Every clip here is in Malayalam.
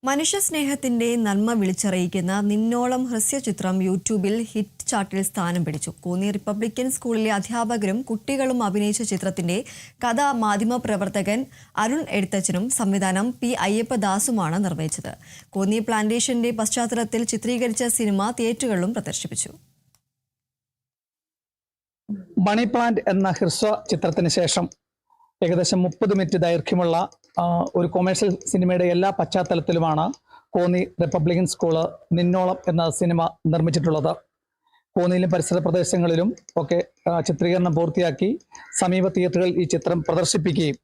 മനുഷ്യസ്നേഹത്തിന്റെ നന്മ വിളിച്ചറിയിക്കുന്ന നിന്നോളം ഹ്രസ്വചിത്രം യൂട്യൂബിൽ ഹിറ്റ് ചാർട്ടിൽ സ്ഥാനം പിടിച്ചു. കോന്നി റിപ്പബ്ലിക്കൻ സ്കൂളിലെ അധ്യാപകരും കുട്ടികളും അഭിനയിച്ച ചിത്രത്തിന്റെ കഥ മാധ്യമപ്രവർത്തകൻ അരുൺ എഴുത്തച്ഛനും സംവിധാനം പി അയ്യപ്പദാസുമാണ് നിർവഹിച്ചത്. കോന്നി പ്ലാന്റേഷന്റെ പശ്ചാത്തലത്തിൽ ചിത്രീകരിച്ച സിനിമ തിയേറ്ററുകളിലും പ്രദർശിപ്പിച്ചു. മണി പ്ലാന്റ് എന്ന ഹ്രസ്വ ചിത്രത്തിന് ശേഷം ഏകദേശം 30 മിനിറ്റ് ദൈർഘ്യമുള്ള ഒരു കൊമേഴ്ഷ്യൽ സിനിമയുടെ എല്ലാ പശ്ചാത്തലത്തിലുമാണ് കോന്നി റിപ്പബ്ലിക്കൻ സ്കൂള് നിന്നോളം എന്ന സിനിമ നിർമ്മിച്ചിട്ടുള്ളത്. കോന്നിയിലും പരിസര പ്രദേശങ്ങളിലും ഒക്കെ ചിത്രീകരണം പൂർത്തിയാക്കി സമീപ തിയേറ്ററുകളിൽ ഈ ചിത്രം പ്രദർശിപ്പിക്കുകയും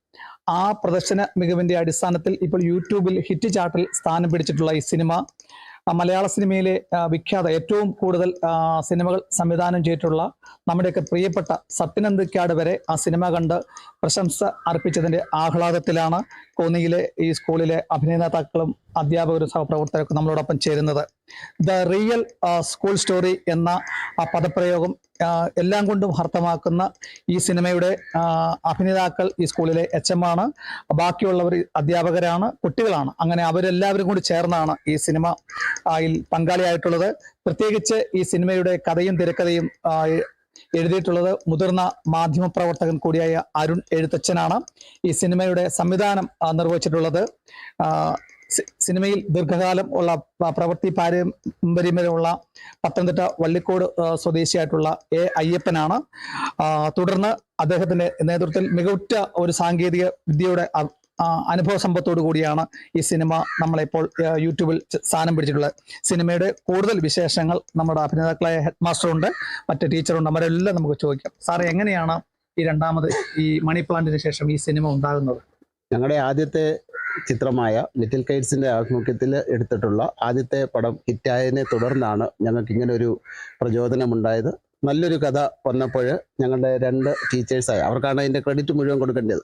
ആ പ്രദർശന മികവിന്റെ അടിസ്ഥാനത്തിൽ ഇപ്പോൾ യൂട്യൂബിൽ ഹിറ്റ് ചാർട്ടിൽ സ്ഥാനം പിടിച്ചിട്ടുള്ള ഈ സിനിമ മലയാള സിനിമയിലെ വിഖ്യാത ഏറ്റവും കൂടുതൽ സിനിമകൾ സംവിധാനം ചെയ്തിട്ടുള്ള നമ്മുടെയൊക്കെ പ്രിയപ്പെട്ട സത്യനന്ദിക്കാട് വരെ ആ സിനിമ കണ്ട് പ്രശംസ അർപ്പിച്ചതിന്റെ ആഹ്ലാദത്തിലാണ് കോന്നിയിലെ ഈ സ്കൂളിലെ അഭിനേതാക്കളും അധ്യാപകരും സഹപ്രവർത്തകർക്കും നമ്മളോടൊപ്പം ചേരുന്നത്. ദ റിയൽ സ്കൂൾ സ്റ്റോറി എന്ന പദപ്രയോഗം എല്ലാം കൊണ്ടും അർത്ഥമാക്കുന്ന ഈ സിനിമയുടെ അഭിനേതാക്കൾ ഈ സ്കൂളിലെ HM ആണ്, ബാക്കിയുള്ളവർ അധ്യാപകരാണ്, കുട്ടികളാണ്. അങ്ങനെ അവരെല്ലാവരും കൂടി ചേർന്നാണ് ഈ സിനിമ പങ്കാളിയായിട്ടുള്ളത്. പ്രത്യേകിച്ച് ഈ സിനിമയുടെ കഥയും തിരക്കഥയും എഴുതിയിട്ടുള്ളത് മുതിർന്ന മാധ്യമപ്രവർത്തകൻ കൂടിയായ അരുൺ എഴുത്തച്ഛനാണ്. ഈ സിനിമയുടെ സംവിധാനം നിർവഹിച്ചിട്ടുള്ളത് സിനിമയിൽ ദീർഘകാലം ഉള്ള പ്രവൃത്തി പാരമ്പര്യമുള്ള പത്തനംതിട്ട വള്ളിക്കോട് സ്വദേശിയായിട്ടുള്ള അയ്യപ്പനാണ്. തുടർന്ന് അദ്ദേഹത്തിന്റെ നേതൃത്വത്തിൽ മികവുറ്റ ഒരു സാങ്കേതിക വിദ്യയുടെ അനുഭവ സമ്പത്തോടു കൂടിയാണ് ഈ സിനിമ നമ്മളിപ്പോൾ യൂട്യൂബിൽ സ്ഥാനം പിടിച്ചിട്ടുള്ളത്. സിനിമയുടെ കൂടുതൽ വിശേഷങ്ങൾ നമ്മുടെ അഭിനേതാക്കളായ ഹെഡ് മാസ്റ്ററുണ്ട്, മറ്റു ടീച്ചറുണ്ട്, അവരെല്ലാം നമുക്ക് ചോദിക്കാം. സാറേ, എങ്ങനെയാണ് ഈ രണ്ടാമത് ഈ മണി പ്ലാന്റിന് ശേഷം ഈ സിനിമ ഉണ്ടാകുന്നത്? ഞങ്ങളുടെ ആദ്യത്തെ ചിത്രമായ ലിറ്റിൽ കൈറ്റ്സിന്റെ ആഭിമുഖ്യത്തിൽ എടുത്തിട്ടുള്ള ആദ്യത്തെ പടം ഹിറ്റായതിനെ തുടർന്നാണ് ഞങ്ങൾക്ക് ഇങ്ങനെ ഒരു പ്രചോദനമുണ്ടായത്. നല്ലൊരു കഥ വന്നപ്പോൾ ഞങ്ങളുടെ 2 ടീച്ചേഴ്സായ അവർക്കാണ് അതിൻ്റെ ക്രെഡിറ്റ് മുഴുവൻ കൊടുക്കേണ്ടത്.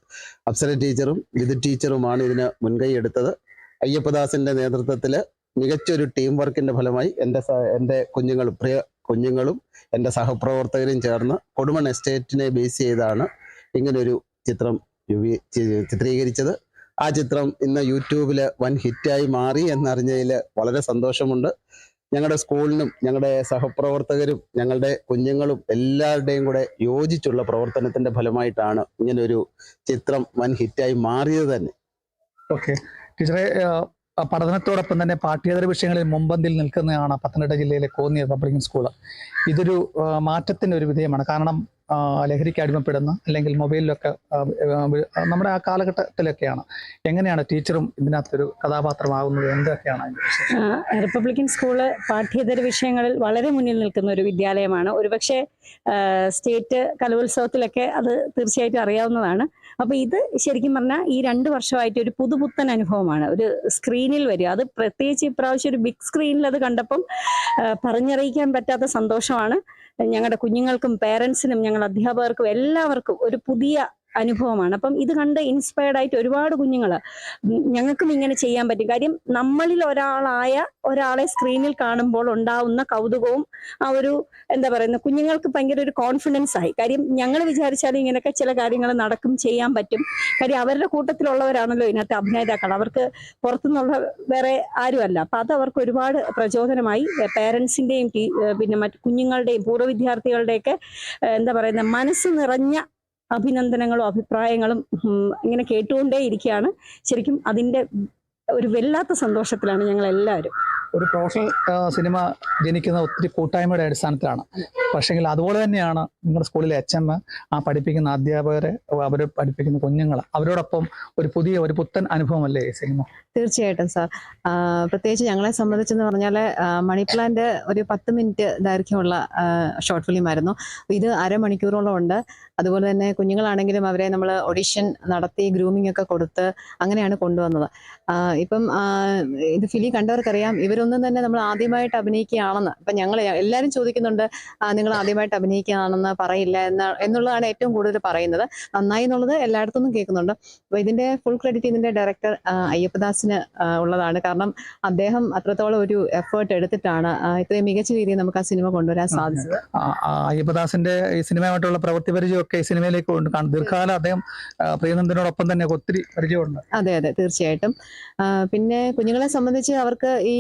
അപ്സര ടീച്ചറും വിധു ടീച്ചറുമാണ് ഇതിന് മുൻകൈ എടുത്തത്. അയ്യപ്പദാസിന്റെ നേതൃത്വത്തിൽ മികച്ചൊരു ടീം വർക്കിന്റെ ഫലമായി എൻ്റെ പ്രിയ കുഞ്ഞുങ്ങളും എൻ്റെ സഹപ്രവർത്തകരും ചേർന്ന് കൊടുമൺ എസ്റ്റേറ്റിനെ ബേസ് ചെയ്താണ് ഇങ്ങനൊരു ചിത്രം ചിത്രീകരിച്ചത്. ആ ചിത്രം ഇന്ന് യൂട്യൂബിൽ വൻ ഹിറ്റായി മാറി എന്നറിഞ്ഞതിൽ വളരെ സന്തോഷമുണ്ട്. ഞങ്ങളുടെ സ്കൂളിനും ഞങ്ങളുടെ സഹപ്രവർത്തകരും ഞങ്ങളുടെ കുഞ്ഞുങ്ങളും എല്ലാവരുടെയും കൂടെ യോജിച്ചുള്ള പ്രവർത്തനത്തിന്റെ ഫലമായിട്ടാണ് ഇങ്ങനൊരു ചിത്രം വൻ ഹിറ്റായി മാറിയത് തന്നെ. ഓക്കെ ടീച്ചറെ, പഠനത്തോടൊപ്പം തന്നെ പാഠ്യേതര വിഷയങ്ങളിൽ മുമ്പന്തിൽ നിൽക്കുന്നതാണ് പത്തനംതിട്ട ജില്ലയിലെ കോന്നി റിപ്പബ്ലിക്കൻ സ്കൂള്. ഇതൊരു മാറ്റത്തിന് ഒരു വിധേയമാണ്. കാരണം ലഹരിക്ക് അടിമപ്പെടുന്ന അല്ലെങ്കിൽ മൊബൈലിലൊക്കെ നമ്മുടെ ആ കാലഘട്ടത്തിലൊക്കെയാണ്. എങ്ങനെയാണ് ടീച്ചറും ഇതിനകത്തൊരു കഥാപാത്രമാകുന്നത്? എന്തൊക്കെയാണ്? റിപ്പബ്ലിക്കൻ സ്കൂള് പാഠ്യേതര വിഷയങ്ങളിൽ വളരെ മുന്നിൽ നിൽക്കുന്ന ഒരു വിദ്യാലയമാണ്. ഒരുപക്ഷെ സ്റ്റേറ്റ് കലോത്സവത്തിലൊക്കെ അത് തീർച്ചയായിട്ടും അറിയാവുന്നതാണ്. അപ്പൊ ഇത് ശരിക്കും പറഞ്ഞാൽ ഈ 2 വർഷമായിട്ട് ഒരു പുതുപുത്തൻ അനുഭവമാണ്. ഒരു സ്ക്രീനിൽ വരിക, അത് പ്രത്യേകിച്ച് ഇപ്രാവശ്യം ഒരു ബിഗ് സ്ക്രീനിൽ അത് കണ്ടപ്പം പറഞ്ഞറിയിക്കാൻ പറ്റാത്ത സന്തോഷമാണ്. ഞങ്ങളുടെ കുഞ്ഞുങ്ങൾക്കും പേരൻസിനും ഞങ്ങളുടെ അധ്യാപകർക്കും എല്ലാവർക്കും ഒരു പുതിയ അനുഭവമാണ്. അപ്പം ഇത് കണ്ട് ഇൻസ്പയർഡ് ആയിട്ട് ഒരുപാട് കുഞ്ഞുങ്ങൾ ഞങ്ങൾക്കും ഇങ്ങനെ ചെയ്യാൻ പറ്റും. കാര്യം നമ്മളിൽ ഒരാളെ സ്ക്രീനിൽ കാണുമ്പോൾ ഉണ്ടാവുന്ന കൗതുകവും ആ ഒരു എന്താ പറയുന്ന കുഞ്ഞുങ്ങൾക്ക് ഭയങ്കര ഒരു കോൺഫിഡൻസ് ആയി. കാര്യം ഞങ്ങൾ വിചാരിച്ചാലും ഇങ്ങനെയൊക്കെ ചില കാര്യങ്ങൾ നടക്കും, ചെയ്യാൻ പറ്റും. കാര്യം അവരുടെ കൂട്ടത്തിലുള്ളവരാണല്ലോ ഇതിനകത്ത് അഭിനേതാക്കൾ, അവർക്ക് പുറത്തുനിന്നുള്ള വേറെ ആരുമല്ല. അപ്പൊ അത് അവർക്ക് ഒരുപാട് പ്രചോദനമായി. പേരൻസിന്റെയും പിന്നെ മറ്റു കുഞ്ഞുങ്ങളുടെയും പൂർവ്വ വിദ്യാർത്ഥികളുടെയൊക്കെ എന്താ പറയുന്ന മനസ്സ് നിറഞ്ഞ അഭിനന്ദനങ്ങളും അഭിപ്രായങ്ങളും ഇങ്ങനെ കേട്ടുകൊണ്ടേ ഇരിക്കുകയാണ്. ശരിക്കും അതിൻ്റെ ഒരു വല്ലാത്ത സന്തോഷത്തിലാണ് ഞങ്ങൾ എല്ലാവരും. ഒരു പ്രൊഫഷണൽ സിനിമ ജനിക്കുന്ന ഒത്തിരി കൂട്ടായ്മയുടെ അടിസ്ഥാനത്തിലാണ്. പക്ഷേങ്കിൽ അതുപോലെ തന്നെയാണ് നിങ്ങളുടെ സ്കൂളിലെ HM, ആ പഠിപ്പിക്കുന്ന അധ്യാപകരെ, അവർ പഠിപ്പിക്കുന്ന കുഞ്ഞുങ്ങൾ, അവരോടൊപ്പം ഒരു പുത്തൻ അനുഭവമല്ലേ ഈ സിനിമ? തീർച്ചയായിട്ടും സാർ. പ്രത്യേകിച്ച് ഞങ്ങളെ സംബന്ധിച്ചെന്ന് പറഞ്ഞാൽ മണി പ്ലാന്റ് ഒരു 10 മിനിറ്റ് ദൈർഘ്യമുള്ള ഷോർട്ട് ഫിലിം ആയിരുന്നു. ഇത് അരമണിക്കൂറോളം ഉണ്ട്. അതുപോലെ തന്നെ കുഞ്ഞുങ്ങളാണെങ്കിലും അവരെ നമ്മൾ ഓഡിഷൻ നടത്തി ഗ്രൂമിംഗ് ഒക്കെ കൊടുത്ത് അങ്ങനെയാണ് കൊണ്ടുവന്നത്. ഇപ്പം ഇത് ഫിലിം കണ്ടവർക്കറിയാം, ഇവർ ഇവരൊന്നും തന്നെ നമ്മൾ ആദ്യമായിട്ട് അഭിനയിക്കുകയാണെന്ന് ഇപ്പം ഞങ്ങൾ എല്ലാവരും ചോദിക്കുന്നുണ്ട്, നിങ്ങൾ ആദ്യമായിട്ട് അഭിനയിക്കുകയാണെന്ന് പറയില്ല എന്നുള്ളതാണ് ഏറ്റവും കൂടുതൽ പറയുന്നത്. നന്നായി എന്നുള്ളത് എല്ലായിടത്തുനിന്നും കേൾക്കുന്നുണ്ട്. അപ്പോൾ ഇതിന്റെ ഫുൾ ക്രെഡിറ്റ് ഇതിന്റെ ഡയറക്ടർ അയ്യപ്പദാസിന് ഉള്ളതാണ്. കാരണം അദ്ദേഹം അത്രത്തോളം ഒരു എഫേർട്ട് എടുത്തിട്ടാണ് ഇത്രയും മികച്ച രീതിയിൽ നമുക്ക് ആ സിനിമ കൊണ്ടുവരാൻ സാധിച്ചത്. അയ്യപ്പദാസിന്റെ ഈ സിനിമയുമായിട്ടുള്ള പ്രവൃത്തി പരിചയമൊക്കെ ഈ സിനിമയിലേക്ക് ദീർഘകാലം അദ്ദേഹം പ്രിയനന്ദനോടൊപ്പം തന്നെ ഒത്തിരി പരിചയമുണ്ട്. അതെ അതെ, തീർച്ചയായിട്ടും. പിന്നെ കുഞ്ഞുങ്ങളെ സംബന്ധിച്ച് അവർക്ക് ഈ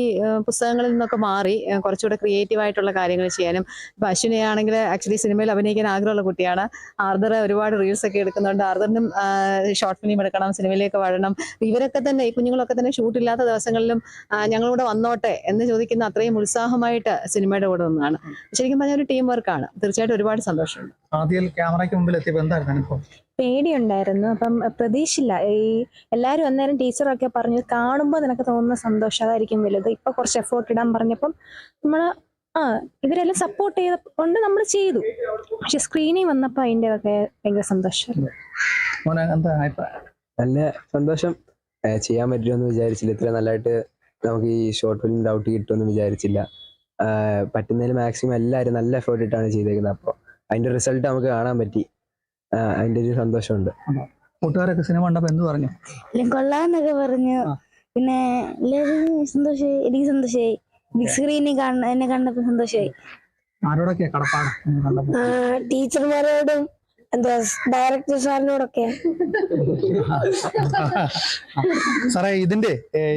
പുസ്തകങ്ങളിൽ നിന്നൊക്കെ മാറി കുറച്ചുകൂടെ ക്രിയേറ്റീവ് ആയിട്ടുള്ള കാര്യങ്ങൾ ചെയ്യാനും, ഇപ്പൊ അശ്വിനെ ആണെങ്കിൽ ആക്ച്വലി സിനിമയിൽ അഭിനയിക്കാൻ ആഗ്രഹമുള്ള കുട്ടിയാണ്. ആർദർ ഒരുപാട് റീൽസ് ഒക്കെ എടുക്കുന്നുണ്ട്. ആർദറിനും ഷോർട്ട് ഫിലിം എടുക്കണം, സിനിമയിലേക്ക് വരണം. ഇവരൊക്കെ തന്നെ ഈ കുഞ്ഞുങ്ങളൊക്കെ തന്നെ ഷൂട്ടില്ലാത്ത ദിവസങ്ങളിലും ഞങ്ങളുടെ വന്നോട്ടെ എന്ന് ചോദിക്കുന്ന അത്രയും ഉത്സാഹമായിട്ട് സിനിമയുടെ കൂടെ ഒന്നാണ്. ശരിക്കും പറഞ്ഞ ഒരു ടീം വർക്കാണ്. തീർച്ചയായിട്ടും ഒരുപാട് സന്തോഷമുണ്ട്. ആദ്യം ക്യാമറയ്ക്ക് മുമ്പിൽ എത്തിയപ്പോൾ എന്തായിരുന്നു അനുഭവം? പേടിയുണ്ടായിരുന്നു. അപ്പം പ്രതീക്ഷയില്ല. ഈ എല്ലാവരും അന്നേരം ടീച്ചറൊക്കെ പറഞ്ഞു കാണുമ്പോൾ നിനക്ക് തോന്നുന്ന സന്തോഷം അതായിരിക്കും വലുത്. ഇപ്പൊ കുറച്ച് എഫേർട്ട് ഇടാൻ പറഞ്ഞപ്പം നമ്മള് ഇവരെല്ലാം സപ്പോർട്ട് ചെയ്തുകൊണ്ട് നമ്മൾ ചെയ്തു. പക്ഷെ സ്ക്രീനിൽ വന്നപ്പോൾ അതിൻ്റെതൊക്കെ ഭയങ്കര സന്തോഷം. നല്ല സന്തോഷം. ചെയ്യാൻ പറ്റുമെന്ന് വിചാരിച്ചില്ല. ഇത്ര നല്ലതായിട്ട് നമുക്ക് ഈ ഷോർട്ട് ഫിലിം ഔട്ട് കിട്ടുമെന്ന് വിചാരിച്ചില്ല. പറ്റുന്നതിൽ മാക്സിമം എല്ലാവരും നല്ല എഫേർട്ട് ഇട്ടാണ് ചെയ്തേക്കുന്നത്. അപ്പോൾ അതിന്റെ റിസൾട്ട് നമുക്ക് കാണാൻ പറ്റി. അതിന്റെ ഒരു സന്തോഷമുണ്ട്. കൂട്ടുകാരൊക്കെ സിനിമ കണ്ടപ്പോ എന്ത് പറഞ്ഞു? കൊള്ളാന്നൊക്കെ പറഞ്ഞു. പിന്നെ സന്തോഷമായി, എനിക്ക് സന്തോഷമായി. ബിഗ് സ്ക്രീനിൽ എന്നെ കണ്ടപ്പോ സന്തോഷമായി. ആരോടൊക്കെയാ കടപ്പാട് കണ്ടപ്പോ? ടീച്ചർമാരോടും എന്താ ഡയറക്ടർ സാറിനോടൊക്കെ. സാറേ, ഇതിന്റെ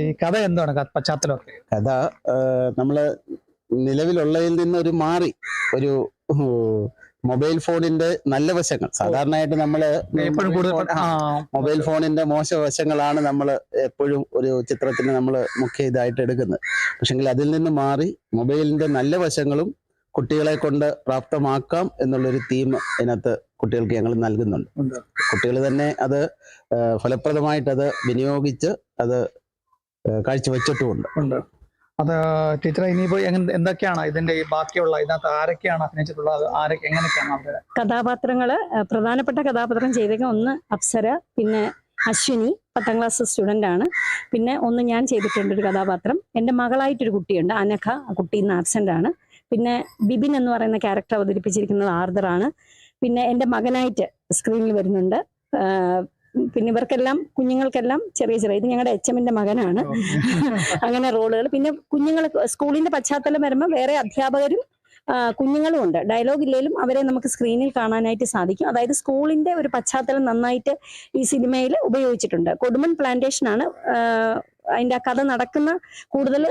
ഈ കഥ എന്താണ് പശ്ചാത്തലമൊക്കെ? കഥ നമ്മള് നിലവിലുള്ളതിൽ നിന്നൊരു മാറി ഒരു മൊബൈൽ ഫോണിന്റെ നല്ല വശങ്ങൾ, സാധാരണയായിട്ട് നമ്മള് മൊബൈൽ ഫോണിന്റെ മോശവശങ്ങളാണ് നമ്മൾ എപ്പോഴും ഒരു ചിത്രത്തിന് നമ്മൾ മുഖ്യ ഇതായിട്ട് എടുക്കുന്നത്. പക്ഷെങ്കിൽ അതിൽ നിന്ന് മാറി മൊബൈലിന്റെ നല്ല വശങ്ങളും കുട്ടികളെ കൊണ്ട് പ്രാപ്തമാക്കാം എന്നുള്ളൊരു തീം ഇതിനകത്ത് കുട്ടികൾക്ക് ഞങ്ങൾ നൽകുന്നുണ്ട്. കുട്ടികൾ തന്നെ അത് ഫലപ്രദമായിട്ട് അത് വിനിയോഗിച്ച് അത് കാഴ്ചവെച്ചിട്ടുമുണ്ട്. അത് ടീച്ചറെ, ഇനിയിപ്പോ എന്തൊക്കെയാണ് ഇതിന്റെ ഈ ബാക്കിയുള്ള ഇതിനകത്ത് ആരൊക്കെയാണ് അഭിനയിച്ചിട്ടുള്ളത്? എങ്ങനെയൊക്കെയാണ് അവരുടെ കഥാപാത്രങ്ങള്? പ്രധാനപ്പെട്ട കഥാപാത്രം ചെയ്തേക്കുന്ന ഒന്ന് അപ്സര, പിന്നെ അശ്വിനി 10ാം ക്ലാസ് സ്റ്റുഡൻ്റ് ആണ്. പിന്നെ ഒന്ന് ഞാൻ ചെയ്തിട്ടുണ്ട് ഒരു കഥാപാത്രം. എൻ്റെ മകളായിട്ടൊരു കുട്ടിയുണ്ട് അനഘ, ആ കുട്ടി ഇന്ന് ആബ്സെൻ്റ് ആണ്. പിന്നെ ബിബിൻ എന്ന് പറയുന്ന ക്യാരക്ടർ അവതരിപ്പിച്ചിരിക്കുന്നത് ആർദറാണ്. പിന്നെ എൻ്റെ മകനായിട്ട് സ്ക്രീനിൽ വരുന്നുണ്ട്. പിന്നെ ഇവർക്കെല്ലാം കുഞ്ഞുങ്ങൾക്കെല്ലാം ചെറിയ ഇത് ഞങ്ങളുടെ HMന്റെ മകനാണ്. അങ്ങനെ റോളുകൾ. പിന്നെ കുഞ്ഞുങ്ങൾ സ്കൂളിന്റെ പശ്ചാത്തലം വരുമ്പോൾ വേറെ അധ്യാപകരും കുഞ്ഞുങ്ങളും ഉണ്ട്. ഡയലോഗ് ഇല്ലെങ്കിലും അവരെ നമുക്ക് സ്ക്രീനിൽ കാണാനായിട്ട് സാധിക്കും. അതായത് സ്കൂളിന്റെ ഒരു പശ്ചാത്തലം നന്നായിട്ട് ഈ സിനിമയിൽ ഉപയോഗിച്ചിട്ടുണ്ട്. കൊടുമൺ പ്ലാന്റേഷൻ ആണ് അതിന്റെ കഥ നടക്കുന്ന കൂടുതൽ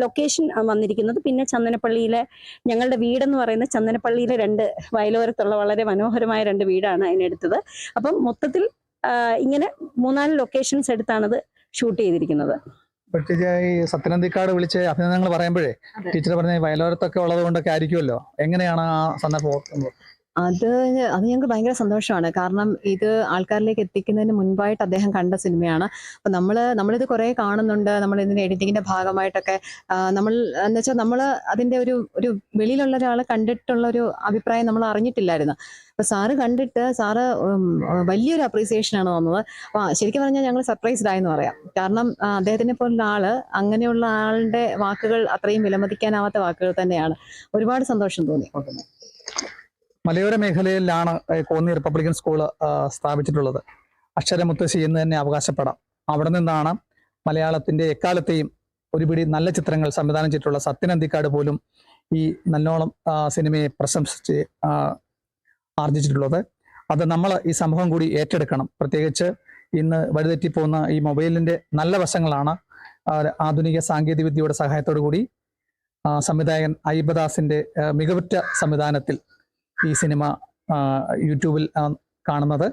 ലൊക്കേഷൻ വന്നിരിക്കുന്നത്. പിന്നെ ചന്ദനപ്പള്ളിയിലെ ഞങ്ങളുടെ വീടെന്ന് പറയുന്ന ചന്ദനപ്പള്ളിയിലെ 2 വയലോരത്തുള്ള വളരെ മനോഹരമായ 2 വീടാണ് അതിനെടുത്തത്. അപ്പം മൊത്തത്തിൽ ഇങ്ങനെ 3-4 ലൊക്കേഷൻസ് എടുത്താണത് ഷൂട്ട് ചെയ്തിരിക്കുന്നത്. ഈ സത്യനന്ദിക്കാട് വിളിച്ച് അഭിനന്ദനങ്ങൾ പറയുമ്പോഴേ ടീച്ചർ പറഞ്ഞ വയലോരത്തൊക്കെ ഉള്ളത് കൊണ്ടൊക്കെ ആയിരിക്കുമല്ലോ, എങ്ങനെയാണ് ആ സന്ദർഭം? അത് ഞങ്ങൾക്ക് ഭയങ്കര സന്തോഷമാണ്. കാരണം ഇത് ആൾക്കാരിലേക്ക് എത്തിക്കുന്നതിന് മുൻപായിട്ട് അദ്ദേഹം കണ്ട സിനിമയാണ്. അപ്പൊ നമ്മളിത് കുറെ കാണുന്നുണ്ട്. നമ്മൾ ഇതിന്റെ എഡിറ്റിങ്ങിന്റെ ഭാഗമായിട്ടൊക്കെ നമ്മൾ എന്ന് വെച്ചാൽ നമ്മൾ അതിന്റെ ഒരു വെളിയിലുള്ള ഒരാളെ കണ്ടിട്ടുള്ള ഒരു അഭിപ്രായം നമ്മൾ അറിഞ്ഞിട്ടില്ലായിരുന്നു. അപ്പൊ സാറ് കണ്ടിട്ട് സാറ് വലിയൊരു അപ്രീസിയേഷനാണ് വന്നത്. അപ്പൊ ശരിക്കും പറഞ്ഞാൽ ഞങ്ങൾ സർപ്രൈസ്ഡ് ആയെന്ന് പറയാം. കാരണം അദ്ദേഹത്തിനെ പോലുള്ള ആള്, അങ്ങനെയുള്ള ആളുടെ വാക്കുകൾ അത്രയും വിലമതിക്കാനാവാത്ത വാക്കുകൾ തന്നെയാണ്. ഒരുപാട് സന്തോഷം തോന്നി. മലയോര മേഖലയിലാണ് കോന്നി റിപ്പബ്ലിക്കൻ സ്കൂള് സ്ഥാപിച്ചിട്ടുള്ളത്. അക്ഷരമുത്തശ്ശി എന്ന് തന്നെ അവകാശപ്പെടാം. അവിടെ നിന്നാണ് മലയാളത്തിന്റെ എക്കാലത്തെയും ഒരുപിടി നല്ല ചിത്രങ്ങൾ സംവിധാനം ചെയ്തിട്ടുള്ള സത്യനന്ദിക്കാട് പോലും ഈ നല്ലോണം സിനിമയെ പ്രശംസിച്ച് ആർജിച്ചിട്ടുള്ളത്. അത് നമ്മൾ ഈ സംഭവം കൂടി ഏറ്റെടുക്കണം. പ്രത്യേകിച്ച് ഇന്ന് വഴിതെറ്റിപ്പോകുന്ന ഈ മൊബൈലിന്റെ നല്ല വശങ്ങളാണ് ആധുനിക സാങ്കേതിക വിദ്യയുടെ സഹായത്തോടു കൂടി സംവിധായകൻ അയ്യപ്പദാസിന്റെ മികവുറ്റ സംവിധാനത്തിൽ ഈ സിനിമ യൂട്യൂബിൽ കാണുന്നത്.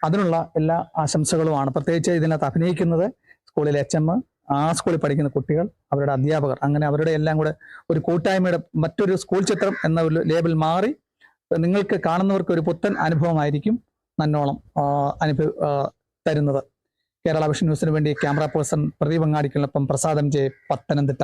അതിനുള്ള എല്ലാ ആശംസകളുമാണ്. പ്രത്യേകിച്ച് ഇതിനകത്ത് അഭിനയിക്കുന്നത് സ്കൂളിലെ HM, ആ സ്കൂളിൽ പഠിക്കുന്ന കുട്ടികൾ, അവരുടെ അധ്യാപകർ, അങ്ങനെ അവരുടെ എല്ലാം കൂടെ ഒരു കൂട്ടായ്മയുടെ മറ്റൊരു സ്കൂൾ ചിത്രം എന്ന ഒരു ലേബൽ മാറി നിങ്ങൾക്ക് കാണുന്നവർക്ക് ഒരു പുത്തൻ അനുഭവമായിരിക്കും നന്നോളം തരുന്നത്. കേരള വിഷൻ ന്യൂസിന് വേണ്ടി ക്യാമറ പേഴ്സൺ പ്രദീപ് അങ്ങാടിക്കൊപ്പം പ്രസാദം ജെ, പത്തനംതിട്ട.